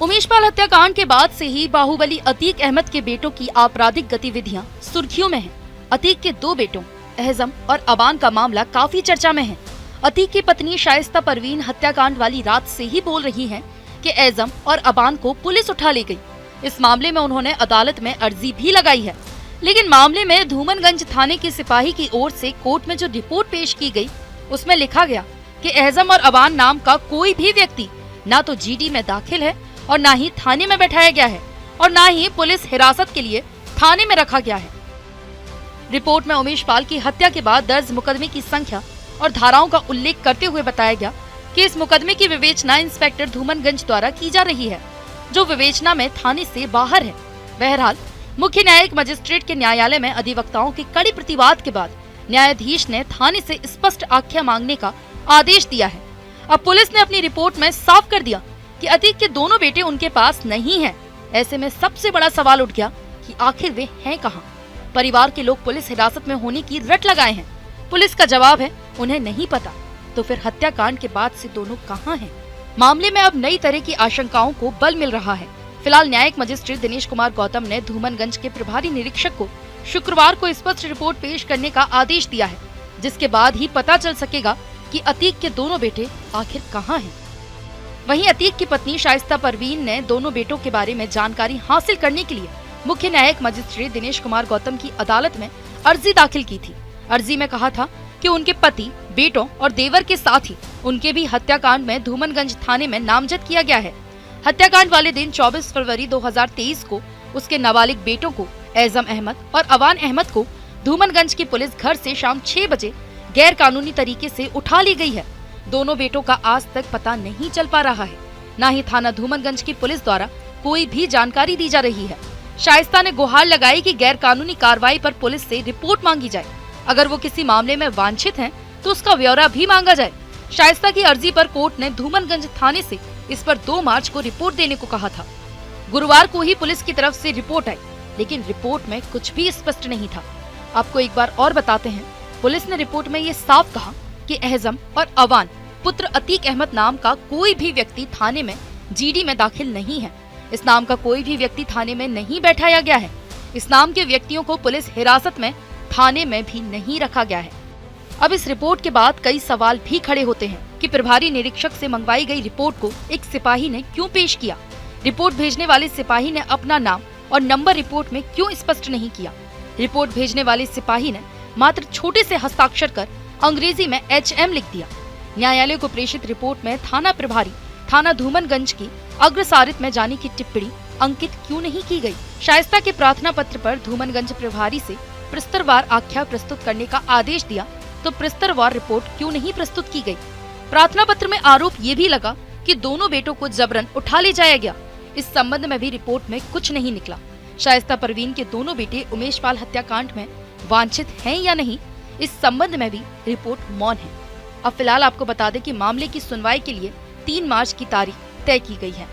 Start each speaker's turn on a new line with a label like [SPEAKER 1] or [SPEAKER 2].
[SPEAKER 1] उमेशपाल हत्याकांड के बाद से ही बाहुबली अतीक अहमद के बेटों की आपराधिक गतिविधियां सुर्खियों में हैं। अतीक के दो बेटों एहजम और अबान का मामला काफी चर्चा में है। अतीक की पत्नी शाइस्ता परवीन हत्याकांड वाली रात से ही बोल रही हैं कि एहजम और अबान को पुलिस उठा ले गई। इस मामले में उन्होंने अदालत में अर्जी भी लगाई है, लेकिन मामले में धूमनगंज थाने के सिपाही की ओर से कोर्ट में जो रिपोर्ट पेश की गई उसमें लिखा गया कि एहजम और अबान नाम का कोई भी व्यक्ति ना तो जीडी में दाखिल है और ना ही थाने में बैठाया गया है और ना ही पुलिस हिरासत के लिए थाने में रखा गया है। रिपोर्ट में उमेशपाल की हत्या के बाद दर्ज मुकदमे की संख्या और धाराओं का उल्लेख करते हुए बताया गया कि इस मुकदमे की विवेचना इंस्पेक्टर धूमनगंज द्वारा की जा रही है, जो विवेचना में थाने से बाहर है। बहरहाल मुख्य न्यायिक मजिस्ट्रेट के न्यायालय में अधिवक्ताओं के कड़े प्रतिवाद के बाद न्यायाधीश ने थाने से स्पष्ट आख्या मांगने का आदेश दिया है। अब पुलिस ने अपनी रिपोर्ट में साफ कर दिया कि अतीक के दोनों बेटे उनके पास नहीं हैं। ऐसे में सबसे बड़ा सवाल उठ गया कि आखिर वे हैं कहां? परिवार के लोग पुलिस हिरासत में होने की रट लगाए हैं। पुलिस का जवाब है उन्हें नहीं पता। तो फिर हत्याकांड के बाद से दोनों कहां हैं? मामले में अब नई तरह की आशंकाओं को बल मिल रहा है। फिलहाल न्यायिक मजिस्ट्रेट दिनेश कुमार गौतम ने धूमनगंज के प्रभारी निरीक्षक को शुक्रवार को स्पष्ट रिपोर्ट पेश करने का आदेश दिया है, जिसके बाद ही पता चल सकेगा कि अतीक के दोनों बेटे आखिर कहां हैं। वहीं अतीक की पत्नी शाइस्ता परवीन ने दोनों बेटों के बारे में जानकारी हासिल करने के लिए मुख्य न्यायिक मजिस्ट्रेट दिनेश कुमार गौतम की अदालत में अर्जी दाखिल की थी। अर्जी में कहा था कि उनके पति, बेटों और देवर के साथ ही उनके भी हत्याकांड में धूमनगंज थाने में नामजद किया गया है। हत्याकांड वाले दिन 24 फरवरी 2023 को उसके नाबालिग बेटों को एहजम अहमद और अवान अहमद को धूमनगंज की पुलिस घर से शाम 6 बजे गैर कानूनी तरीके से उठा ली गई है। दोनों बेटों का आज तक पता नहीं चल पा रहा है, न ही थाना धूमनगंज की पुलिस द्वारा कोई भी जानकारी दी जा रही है। शाइस्ता ने गुहार लगाई कि गैर कानूनी कार्रवाई पर पुलिस से रिपोर्ट मांगी जाए। अगर वो किसी मामले में वांछित हैं, तो उसका ब्यौरा भी मांगा जाए। शाइस्ता की अर्जी पर कोर्ट ने धूमनगंज थाने से इस पर 2 मार्च को रिपोर्ट देने को कहा था। गुरुवार को ही पुलिस की तरफ से रिपोर्ट आई, लेकिन रिपोर्ट में कुछ भी स्पष्ट नहीं था। आपको एक बार और बताते हैं। पुलिस ने रिपोर्ट में ये साफ कहा कि एहजम और अवान पुत्र अतीक अहमद नाम का कोई भी व्यक्ति थाने में जीडी में दाखिल नहीं है। इस नाम का कोई भी व्यक्ति थाने में नहीं बैठाया गया है। इस नाम के व्यक्तियों को पुलिस हिरासत में थाने में भी नहीं रखा गया है। अब इस रिपोर्ट के बाद कई सवाल भी खड़े होते हैं कि प्रभारी निरीक्षक से मंगवाई गई रिपोर्ट को एक सिपाही ने क्यों पेश किया? रिपोर्ट भेजने वाले सिपाही ने अपना नाम और नंबर रिपोर्ट में क्यों स्पष्ट नहीं किया? रिपोर्ट भेजने वाले सिपाही ने मात्र छोटे से हस्ताक्षर कर अंग्रेजी में HM लिख दिया। न्यायालय को प्रेषित रिपोर्ट में थाना प्रभारी थाना धूमनगंज की अग्रसारित में जाने की टिप्पणी अंकित क्यों नहीं की गई? शाइस्ता के प्रार्थना पत्र पर धूमनगंज प्रभारी से प्रस्तरवार आख्या प्रस्तुत करने का आदेश दिया, तो प्रस्तरवार रिपोर्ट क्यों नहीं प्रस्तुत की गई? प्रार्थना पत्र में आरोप ये भी लगा कि दोनों बेटों को जबरन उठा ले जाया गया। इस संबंध में भी रिपोर्ट में कुछ नहीं निकला। शाइस्ता परवीन के दोनों बेटे उमेशपाल हत्याकांड में वांछित हैं या नहीं, इस संबंध में भी रिपोर्ट मौन है। अब फिलहाल आपको बता दें कि मामले की सुनवाई के लिए 3 मार्च की तारीख तय की गई है।